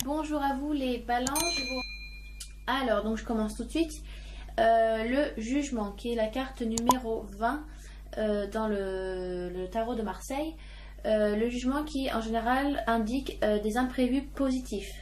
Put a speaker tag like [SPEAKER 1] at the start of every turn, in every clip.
[SPEAKER 1] Bonjour à vous les balances. Alors, donc je commence tout de suite. Le jugement, qui est la carte numéro 20 dans le tarot de Marseille. Le jugement qui, en général, indique des imprévus positifs.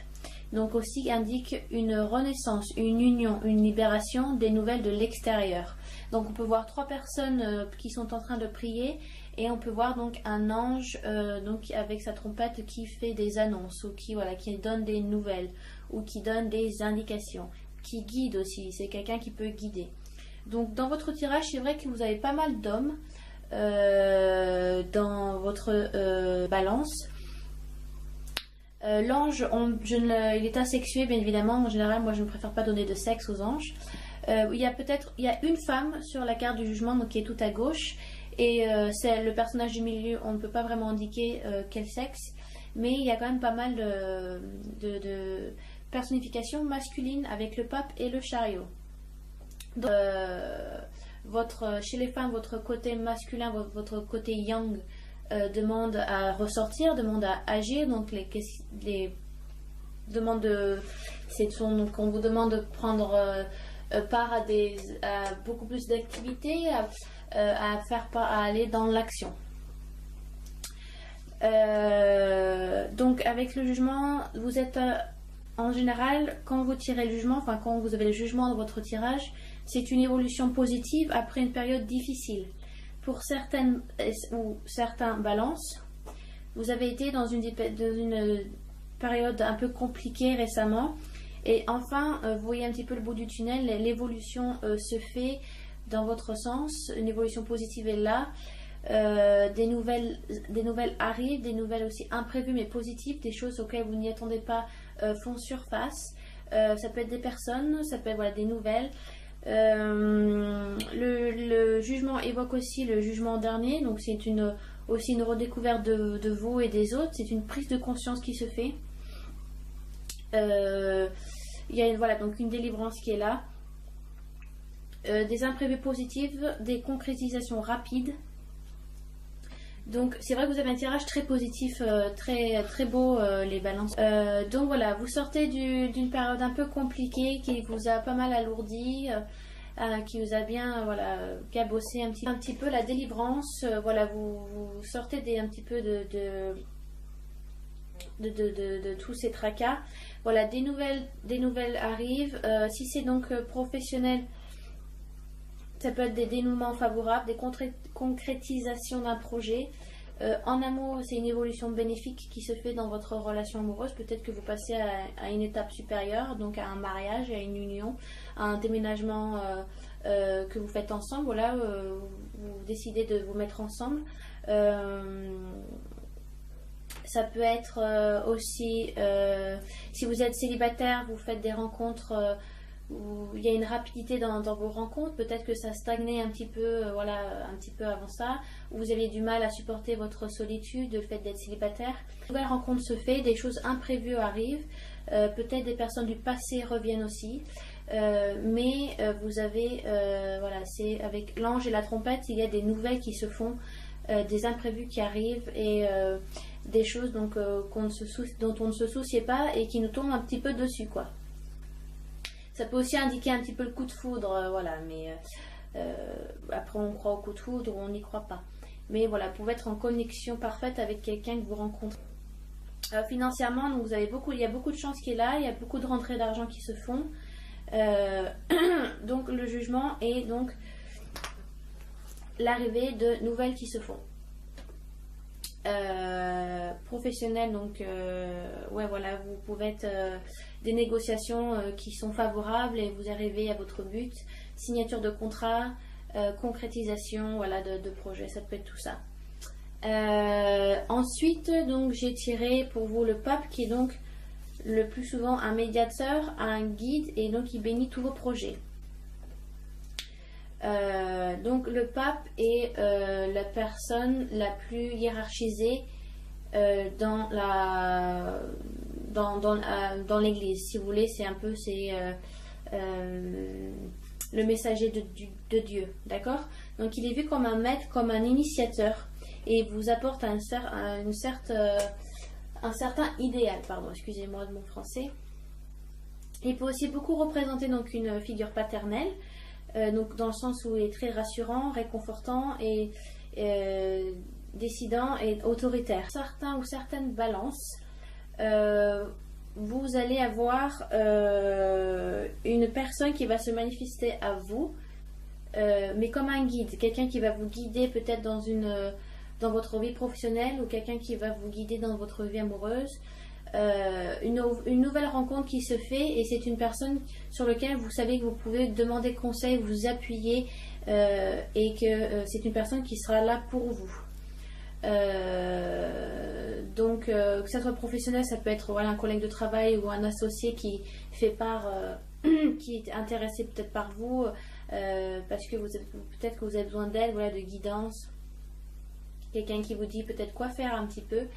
[SPEAKER 1] Donc aussi indique une renaissance, une union, une libération des nouvelles de l'extérieur. Donc on peut voir trois personnes qui sont en train de prier et on peut voir donc un ange donc avec sa trompette qui fait des annonces ou qui donne des nouvelles ou qui donne des indications, qui guide aussi. C'est quelqu'un qui peut guider. Donc dans votre tirage, c'est vrai que vous avez pas mal d'hommes dans votre balance. L'ange, il est asexué bien évidemment. En général, moi je ne préfère pas donner de sexe aux anges. Il y a une femme sur la carte du jugement, donc qui est tout à gauche, et c'est le personnage du milieu. On ne peut pas vraiment indiquer quel sexe, mais il y a quand même pas mal de personnifications masculines avec le pape et le chariot. Donc, chez les femmes, votre côté masculin, votre côté yang demande à ressortir, demande à agir. Donc les demandes donc on vous demande de prendre part à beaucoup plus d'activités, à aller dans l'action. Donc avec le jugement, vous êtes en général, quand vous tirez le jugement, enfin quand vous avez le jugement dans votre tirage, c'est une évolution positive après une période difficile. Pour certaines ou certains balances, vous avez été dans une période un peu compliquée récemment. Et enfin, vous voyez un petit peu le bout du tunnel, l'évolution se fait dans votre sens, une évolution positive est là, des nouvelles arrivent, des nouvelles aussi imprévues mais positives, des choses auxquelles vous n'y attendez pas font surface. Ça peut être des personnes, ça peut être des nouvelles. Le jugement évoque aussi le jugement dernier, donc c'est aussi une redécouverte de vous et des autres, c'est une prise de conscience qui se fait. Il y a donc une délivrance qui est là, des imprévus positifs, des concrétisations rapides. Donc c'est vrai que vous avez un tirage très positif, très, très beau les balances. Donc voilà, vous sortez d'une période un peu compliquée qui vous a pas mal alourdi, qui vous a bien cabossé un petit peu la délivrance. Vous sortez un petit peu de tous ces tracas. Voilà, des nouvelles arrivent. Si c'est donc professionnel, ça peut être des dénouements favorables, des concrétisations d'un projet. En amour, c'est une évolution bénéfique qui se fait dans votre relation amoureuse. Peut-être que vous passez à une étape supérieure, donc à un mariage, à une union, à un déménagement que vous faites ensemble. Voilà, vous décidez de vous mettre ensemble. Ça peut être aussi, si vous êtes célibataire, vous faites des rencontres où il y a une rapidité dans vos rencontres. Peut-être que ça stagnait un petit peu, un petit peu avant ça, où vous aviez du mal à supporter votre solitude, le fait d'être célibataire. Une nouvelle rencontre se fait, des choses imprévues arrivent, peut-être des personnes du passé reviennent aussi, mais vous avez, c'est avec l'ange et la trompette, il y a des nouvelles qui se font, des imprévus qui arrivent et des choses donc dont on ne se souciait pas et qui nous tombent un petit peu dessus, quoi. Ça peut aussi indiquer un petit peu le coup de foudre, mais après on croit au coup de foudre ou on n'y croit pas. Mais voilà, vous pouvez être en connexion parfaite avec quelqu'un que vous rencontrez. Financièrement, donc il y a beaucoup de chance qui est là, il y a beaucoup de rentrées d'argent qui se font. Donc le jugement est donc l'arrivée de nouvelles qui se font. Professionnel, donc vous pouvez être des négociations qui sont favorables et vous arrivez à votre but, signature de contrat, concrétisation de projets, ça peut être tout ça. Ensuite, donc j'ai tiré pour vous le pape, qui est donc le plus souvent un médiateur, un guide, et donc il bénit tous vos projets. Donc le pape est la personne la plus hiérarchisée dans l'église, si vous voulez. C'est un peu le messager de Dieu, d'accord? Donc il est vu comme un maître, comme un initiateur, et vous apporte un certain idéal, pardon, excusez-moi de mon français. Il peut aussi beaucoup représenter donc une figure paternelle, donc dans le sens où il est très rassurant, réconfortant et décidant et autoritaire. Certains ou certaines balances, vous allez avoir une personne qui va se manifester à vous, mais comme un guide, quelqu'un qui va vous guider peut-être dans votre vie professionnelle ou quelqu'un qui va vous guider dans votre vie amoureuse. Une nouvelle rencontre qui se fait et c'est une personne sur laquelle vous savez que vous pouvez demander conseil, vous appuyer et que c'est une personne qui sera là pour vous. Donc que ça soit professionnel, ça peut être voilà, un collègue de travail ou un associé qui fait part, qui est intéressé peut-être par vous parce que peut-être que vous avez besoin d'aide, voilà, de guidance, quelqu'un qui vous dit peut-être quoi faire un petit peu.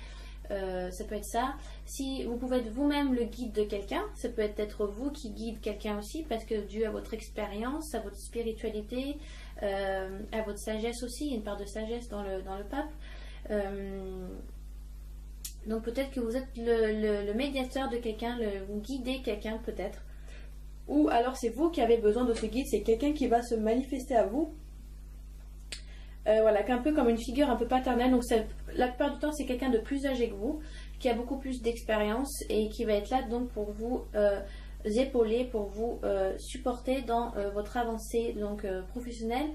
[SPEAKER 1] Ça peut être ça. Si vous pouvez être vous-même le guide de quelqu'un, ça peut être vous qui guide quelqu'un aussi, parce que dû à votre expérience, à votre spiritualité, à votre sagesse aussi, il y a une part de sagesse dans le pape. Donc peut-être que vous êtes le médiateur de quelqu'un, vous guidez quelqu'un peut-être. Ou alors c'est vous qui avez besoin de ce guide, c'est quelqu'un qui va se manifester à vous. Voilà, un peu comme une figure un peu paternelle. Donc la plupart du temps c'est quelqu'un de plus âgé que vous, qui a beaucoup plus d'expérience et qui va être là donc pour vous épauler, pour vous supporter dans votre avancée donc professionnelle,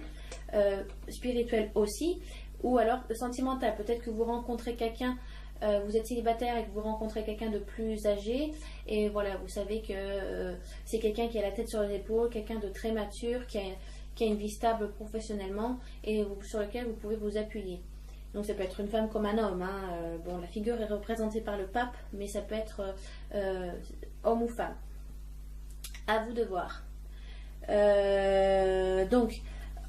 [SPEAKER 1] spirituelle aussi, ou alors sentimentale. Peut-être que vous rencontrez quelqu'un, vous êtes célibataire et que vous rencontrez quelqu'un de plus âgé et voilà, vous savez que c'est quelqu'un qui a la tête sur les épaules, quelqu'un de très mature, qui a une vie stable professionnellement et sur lequel vous pouvez vous appuyer. Donc ça peut être une femme comme un homme. Bon, la figure est représentée par le pape, mais ça peut être homme ou femme. À vous de voir. Donc,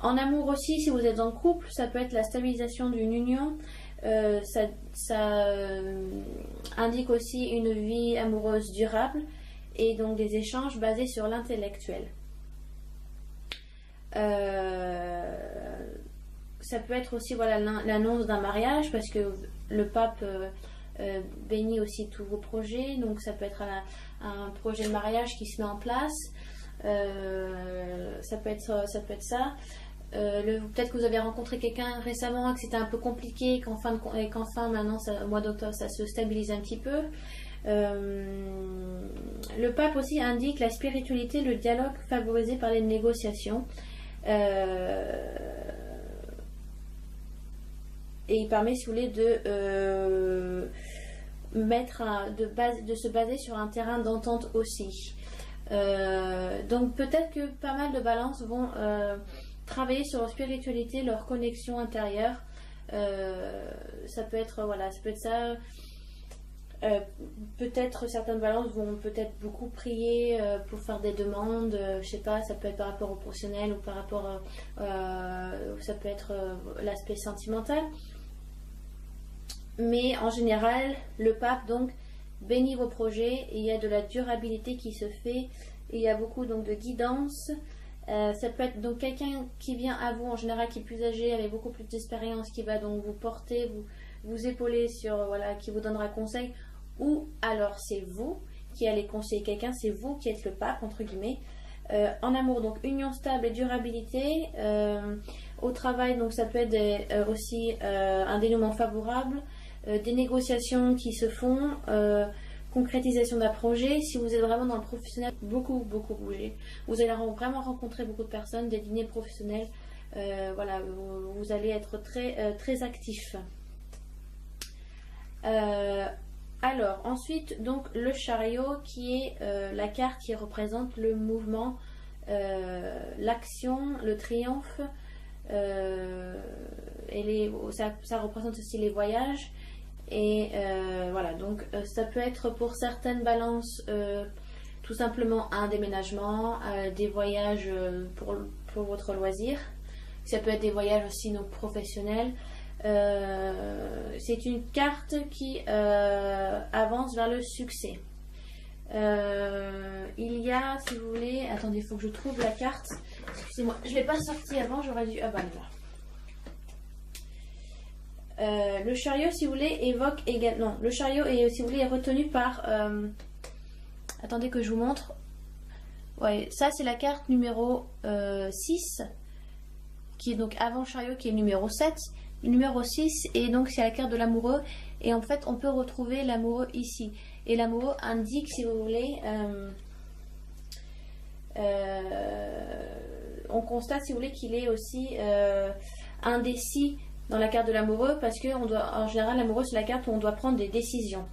[SPEAKER 1] en amour aussi, si vous êtes en couple, ça peut être la stabilisation d'une union. Ça indique aussi une vie amoureuse durable et donc des échanges basés sur l'intellectuel. Ça peut être aussi voilà, l'annonce d'un mariage, parce que le pape bénit aussi tous vos projets, donc ça peut être un projet de mariage qui se met en place. Ça peut être ça. Peut-être que vous avez rencontré quelqu'un récemment, que c'était un peu compliqué, et qu'enfin maintenant au mois d'octobre ça se stabilise un petit peu. Le pape aussi indique la spiritualité, le dialogue favorisé par les négociations. Et il permet, si vous voulez, de se baser sur un terrain d'entente aussi. Donc peut-être que pas mal de balances vont travailler sur leur spiritualité, leur connexion intérieure. Ça peut être ça. Peut-être certaines balances vont peut-être beaucoup prier pour faire des demandes, je sais pas, ça peut être par rapport au professionnel ou par rapport ça peut être l'aspect sentimental. Mais en général, le pape donc bénit vos projets et il y a de la durabilité qui se fait et il y a beaucoup donc de guidance. Ça peut être donc quelqu'un qui vient à vous en général qui est plus âgé, avec beaucoup plus d'expérience, qui va donc vous porter, vous épauler sur qui vous donnera conseil, ou alors c'est vous qui allez conseiller quelqu'un, c'est vous qui êtes le pape entre guillemets. En amour donc union stable et durabilité. Au travail donc ça peut être aussi un dénouement favorable, des négociations qui se font, concrétisation d'un projet. Si vous êtes vraiment dans le professionnel, beaucoup bouger. Vous allez vraiment rencontrer beaucoup de personnes, des dîners professionnels. Vous allez être très actif. Alors ensuite donc le chariot qui est la carte qui représente le mouvement, l'action, le triomphe, et ça représente aussi les voyages. Et donc ça peut être pour certaines balances tout simplement un déménagement, des voyages pour votre loisir. Ça peut être des voyages aussi donc professionnels. C'est une carte qui avance vers le succès. Il y a, si vous voulez, attendez, il faut que je trouve la carte. Excusez-moi, je ne l'ai pas sortie avant, j'aurais dû. Ah bah là. Le chariot, si vous voulez, évoque également. Non, le chariot est, si vous voulez, est retenu par. Attendez que je vous montre. Ouais, ça c'est la carte numéro 6, qui est donc avant chariot, qui est le numéro 7. Le numéro 6, et donc c'est la carte de l'amoureux. Et en fait, on peut retrouver l'amoureux ici. Et l'amoureux indique, si vous voulez, on constate, si vous voulez, qu'il est aussi indécis dans la carte de l'amoureux, parce que en général, l'amoureux, c'est la carte où on doit prendre des décisions.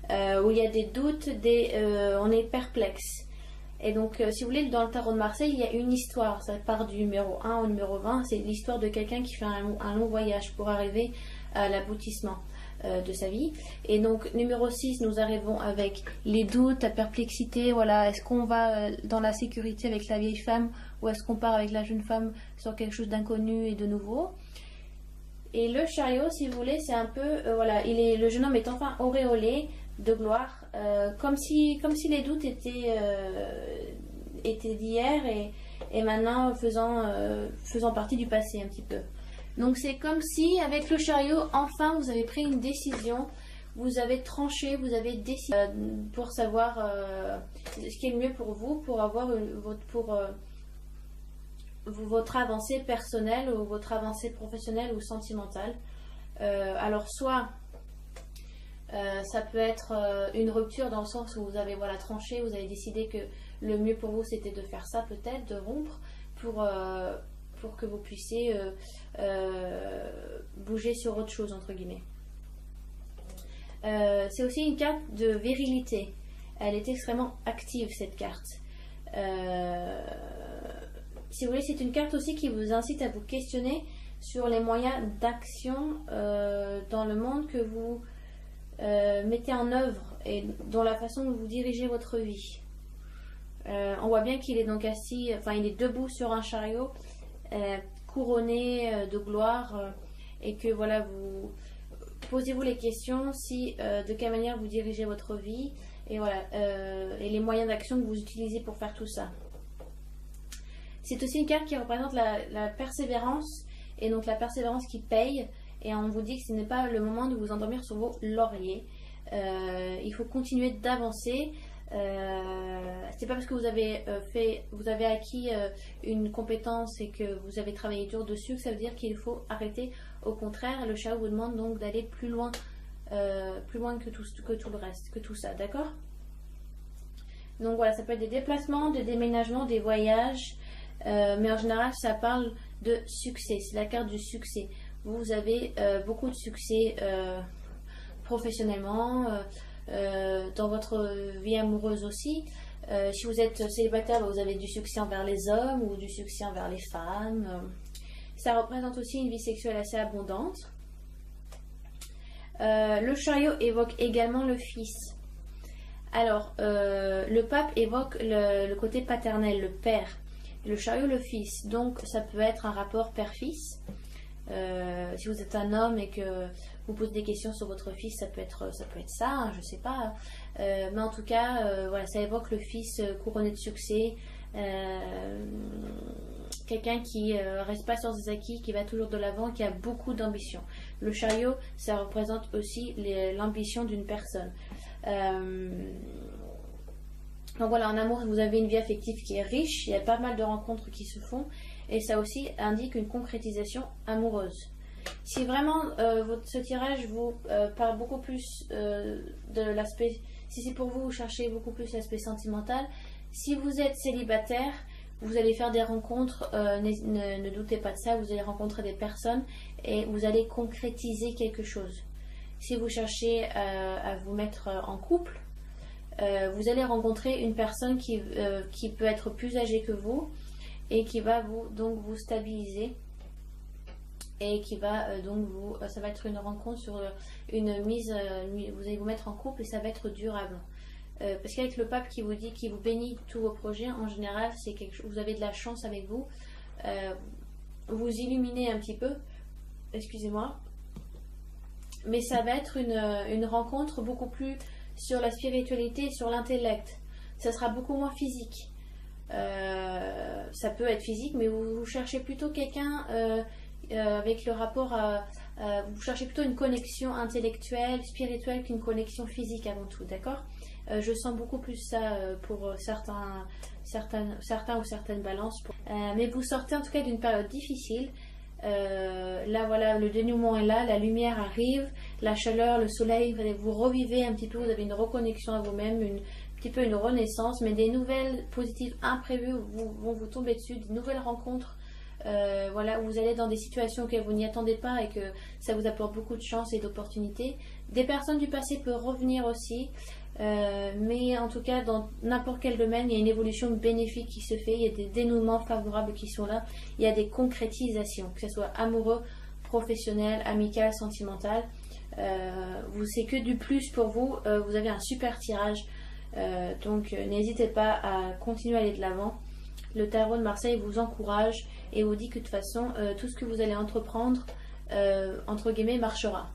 [SPEAKER 1] Où il y a des doutes, on est perplexe. Et donc, si vous voulez, dans le tarot de Marseille, il y a une histoire. Ça part du numéro 1 au numéro 20. C'est l'histoire de quelqu'un qui fait un long voyage pour arriver à l'aboutissement de sa vie. Et donc, numéro 6, nous arrivons avec les doutes, la perplexité. Voilà, est-ce qu'on va dans la sécurité avec la vieille femme ou est-ce qu'on part avec la jeune femme sur quelque chose d'inconnu et de nouveau? Et le chariot, si vous voulez, c'est un peu... voilà, le jeune homme est enfin auréolé de gloire, comme si les doutes étaient d'hier et maintenant faisant partie du passé un petit peu. Donc c'est comme si avec le chariot, enfin vous avez pris une décision, vous avez tranché, vous avez décidé pour savoir ce qui est le mieux pour vous, pour avoir votre avancée personnelle ou votre avancée professionnelle ou sentimentale. Alors soit ça peut être une rupture dans le sens où vous avez tranché, vous avez décidé que le mieux pour vous c'était de faire ça, peut-être de rompre pour que vous puissiez bouger sur autre chose, entre guillemets. C'est aussi une carte de virilité. Elle est extrêmement active, cette carte. Si vous voulez, c'est une carte aussi qui vous incite à vous questionner sur les moyens d'action dans le monde que vous mettez en œuvre et dans la façon dont vous dirigez votre vie. On voit bien qu'il est donc assis, il est debout sur un chariot couronné de gloire et que voilà, vous posez-vous les questions de quelle manière vous dirigez votre vie et voilà, et les moyens d'action que vous utilisez pour faire tout ça. C'est aussi une carte qui représente la persévérance et donc la persévérance qui paye. Et on vous dit que ce n'est pas le moment de vous endormir sur vos lauriers. Il faut continuer d'avancer. C'est pas parce que vous avez acquis une compétence et que vous avez travaillé dur dessus que ça veut dire qu'il faut arrêter. Au contraire, le chariot vous demande donc d'aller plus loin que tout le reste, que tout ça, d'accord? Donc voilà, ça peut être des déplacements, des déménagements, des voyages, mais en général, ça parle de succès. C'est la carte du succès. Vous avez beaucoup de succès professionnellement, dans votre vie amoureuse aussi. Si vous êtes célibataire, vous avez du succès envers les hommes ou du succès envers les femmes. Ça représente aussi une vie sexuelle assez abondante. Le chariot évoque également le fils. Alors, le pape évoque le côté paternel, le père. Le chariot, le fils. Donc, ça peut être un rapport père-fils. Si vous êtes un homme et que vous posez des questions sur votre fils, ça peut être ça, hein, je sais pas. Mais en tout cas, voilà, ça évoque le fils couronné de succès. Quelqu'un qui reste pas sur ses acquis, qui va toujours de l'avant, qui a beaucoup d'ambition. Le chariot, ça représente aussi l'ambition d'une personne. Donc voilà, en amour, vous avez une vie affective qui est riche, il y a pas mal de rencontres qui se font, et ça aussi indique une concrétisation amoureuse. Si vraiment ce tirage vous parle beaucoup plus de l'aspect, si c'est pour vous, vous cherchez beaucoup plus l'aspect sentimental, si vous êtes célibataire, vous allez faire des rencontres, ne doutez pas de ça, vous allez rencontrer des personnes et vous allez concrétiser quelque chose. Si vous cherchez à vous mettre en couple, vous allez rencontrer une personne qui peut être plus âgée que vous et qui va vous stabiliser et qui va ça va être une rencontre sur une mise, vous allez vous mettre en couple et ça va être durable. Parce qu'avec le pape qui vous dit, qui vous bénit tous vos projets, en général, c'est vous avez de la chance avec vous. Vous illuminez un petit peu, excusez-moi, mais ça va être une rencontre beaucoup plus sur la spiritualité et sur l'intellect. Ça sera beaucoup moins physique. Ça peut être physique, mais vous cherchez plutôt quelqu'un, avec le rapport à... vous cherchez plutôt une connexion intellectuelle, spirituelle qu'une connexion physique avant tout, d'accord? Je sens beaucoup plus ça pour certains ou certaines balances. Mais vous sortez en tout cas d'une période difficile. Là voilà, le dénouement est là, la lumière arrive, la chaleur, le soleil, vous revivez un petit peu, vous avez une reconnexion à vous-même, un petit peu une renaissance, mais des nouvelles positives imprévues vont vous tomber dessus, des nouvelles rencontres. Voilà, où vous allez dans des situations auxquelles vous n'y attendez pas et que ça vous apporte beaucoup de chance et d'opportunités. Des personnes du passé peuvent revenir aussi, mais en tout cas dans n'importe quel domaine il y a une évolution bénéfique qui se fait, il y a des dénouements favorables qui sont là, il y a des concrétisations, que ce soit amoureux, professionnel, amical, sentimental. C'est que du plus pour vous, vous avez un super tirage, donc n'hésitez pas à continuer à aller de l'avant. Le tarot de Marseille vous encourage et vous dit que de toute façon, tout ce que vous allez entreprendre, entre guillemets, marchera.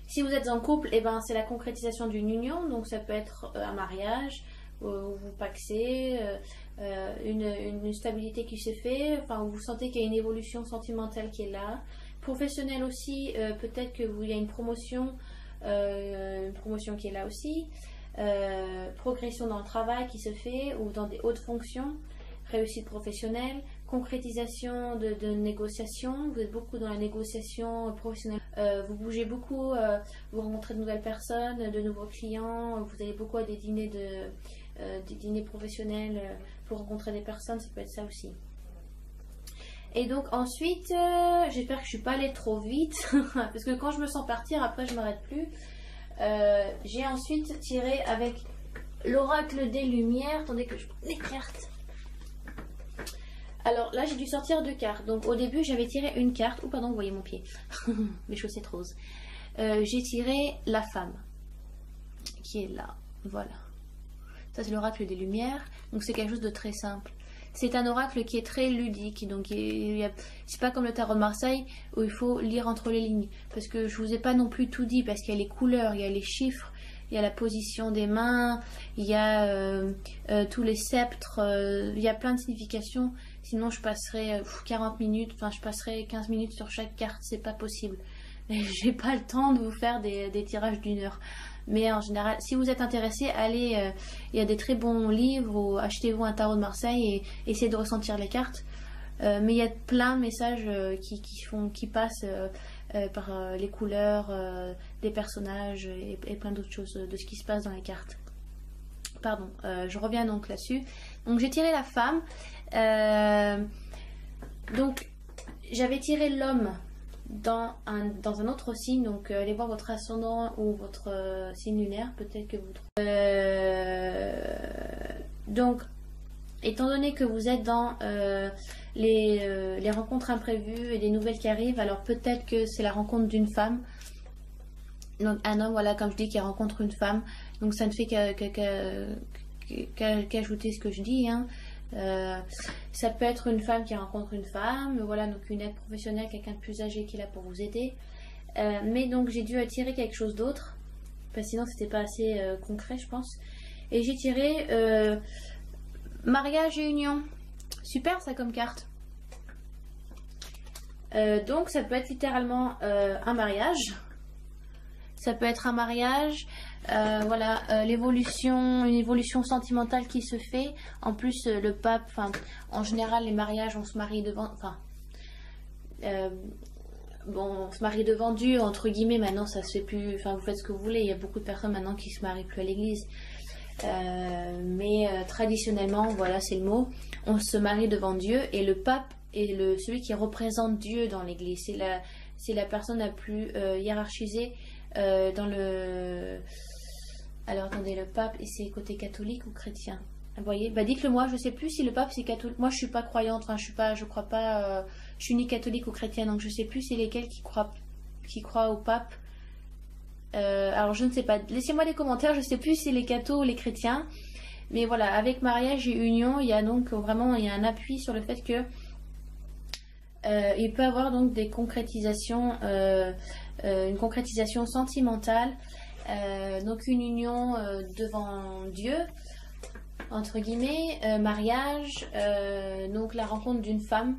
[SPEAKER 1] Si vous êtes en couple, eh ben, c'est la concrétisation d'une union, donc ça peut être un mariage, où vous pacsez, une stabilité qui se fait, enfin, où vous sentez qu'il y a une évolution sentimentale qui est là. Professionnel aussi, peut-être qu'il y a une promotion qui est là aussi. Progression dans le travail qui se fait ou dans des hautes fonctions, réussite professionnelle, concrétisation de négociations, vous êtes beaucoup dans la négociation professionnelle, vous bougez beaucoup, vous rencontrez de nouvelles personnes, de nouveaux clients, vous allez beaucoup à des dîners professionnels pour rencontrer des personnes, ça peut être ça aussi. Et donc ensuite, j'espère que je suis pas allée trop vite, parce que quand je me sens partir, après je m'arrête plus. J'ai ensuite tiré avec l'oracle des lumières. Attendez que je prenne les cartes. Alors là j'ai dû sortir 2 cartes. Donc au début j'avais tiré une carte. Oh pardon, vous voyez mon pied. Mes chaussettes roses. J'ai tiré la femme qui est là. Voilà. Ça c'est l'oracle des lumières. Donc c'est quelque chose de très simple. C'est un oracle qui est très ludique, donc c'est pas comme le tarot de Marseille où il faut lire entre les lignes, parce que je vous ai pas non plus tout dit, parce qu'il y a les couleurs, il y a les chiffres, il y a la position des mains, il y a tous les sceptres, il y a plein de significations, sinon je passerai 40 minutes, enfin je passerai 15 minutes sur chaque carte, c'est pas possible. J'ai pas le temps de vous faire des tirages d'1 heure. Mais en général, si vous êtes intéressé, allez, il y a des très bons livres, ou achetez-vous un tarot de Marseille et essayez de ressentir les cartes. Mais il y a plein de messages qui passent par les couleurs des personnages et plein d'autres choses de ce qui se passe dans les cartes. Pardon, je reviens donc là-dessus. Donc j'ai tiré la femme. Donc j'avais tiré l'homme dans un autre signe, donc allez voir votre ascendant ou votre signe lunaire, peut-être que vous donc étant donné que vous êtes dans les rencontres imprévues et des nouvelles qui arrivent, alors peut-être que c'est la rencontre d'une femme, donc un homme, voilà, comme je dis, qui rencontre une femme, donc ça ne fait qu'ajouter ce que je dis, hein. Ça peut être une femme qui rencontre une femme, voilà, donc une aide professionnelle, quelqu'un de plus âgé qui est là pour vous aider. Mais donc j'ai dû tirer quelque chose d'autre, parce que sinon c'était pas assez concret, je pense. Et j'ai tiré mariage et union. Super ça comme carte. Donc ça peut être littéralement un mariage. Ça peut être un mariage, voilà, une évolution sentimentale qui se fait. En plus, le pape, enfin, en général, les mariages, on se marie devant, enfin, bon, on se marie devant Dieu, entre guillemets. Maintenant, ça se fait plus. Enfin, vous faites ce que vous voulez. Il y a beaucoup de personnes maintenant qui se marient plus à l'église. Mais traditionnellement, voilà, c'est le mot. On se marie devant Dieu et le pape est celui qui représente Dieu dans l'église. C'est la personne la plus hiérarchisée. Dans le... Alors attendez, le pape, et c'est côté catholique ou chrétien? Vous voyez, bah dites-le moi, je sais plus si le pape c'est catholique. Moi je suis pas croyante, enfin je crois pas, je suis ni catholique ou chrétienne, donc je sais plus c'est lesquels qui croient au pape. Alors je ne sais pas, laissez-moi des commentaires, je sais plus si c'est les cathos ou les chrétiens. Mais voilà, avec mariage et union, il y a donc vraiment il y a un appui sur le fait que il peut avoir donc des concrétisations, une concrétisation sentimentale, donc une union devant Dieu, entre guillemets, mariage, donc la rencontre d'une femme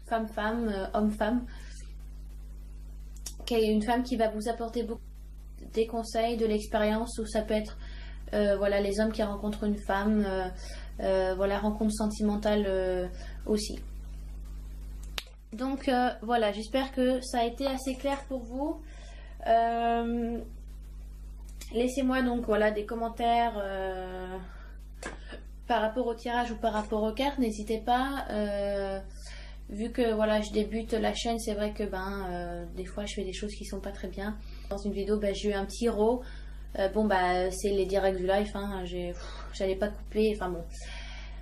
[SPEAKER 1] femme-femme, homme-femme, qui est une femme qui va vous apporter beaucoup des conseils, de l'expérience, ou ça peut être voilà, les hommes qui rencontrent une femme, voilà, rencontre sentimentale aussi. Donc voilà, j'espère que ça a été assez clair pour vous. Laissez-moi donc voilà des commentaires par rapport au tirage ou par rapport aux cartes, n'hésitez pas. Vu que voilà, je débute la chaîne, c'est vrai que des fois je fais des choses qui sont pas très bien. Dans une vidéo, j'ai eu un petit raw. C'est les directs du live, hein, j'allais pas couper, enfin bon.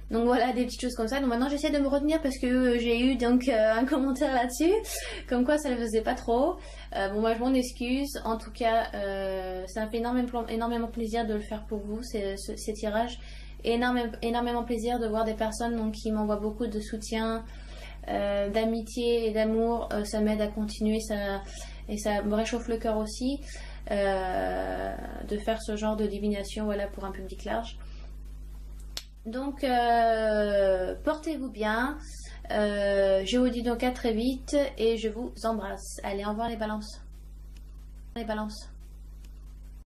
[SPEAKER 1] Donc voilà, des petites choses comme ça. Donc maintenant j'essaie de me retenir parce que j'ai eu donc un commentaire là-dessus, comme quoi ça ne faisait pas trop. Moi je m'en excuse. En tout cas, ça m'a fait énormément plaisir de le faire pour vous, ces tirages. Énormément plaisir de voir des personnes donc, qui m'envoient beaucoup de soutien, d'amitié et d'amour. Ça m'aide à continuer, et ça me réchauffe le cœur aussi de faire ce genre de divination, voilà, pour un public large. Donc portez-vous bien, je vous dis donc à très vite et je vous embrasse. Allez, au revoir les balances.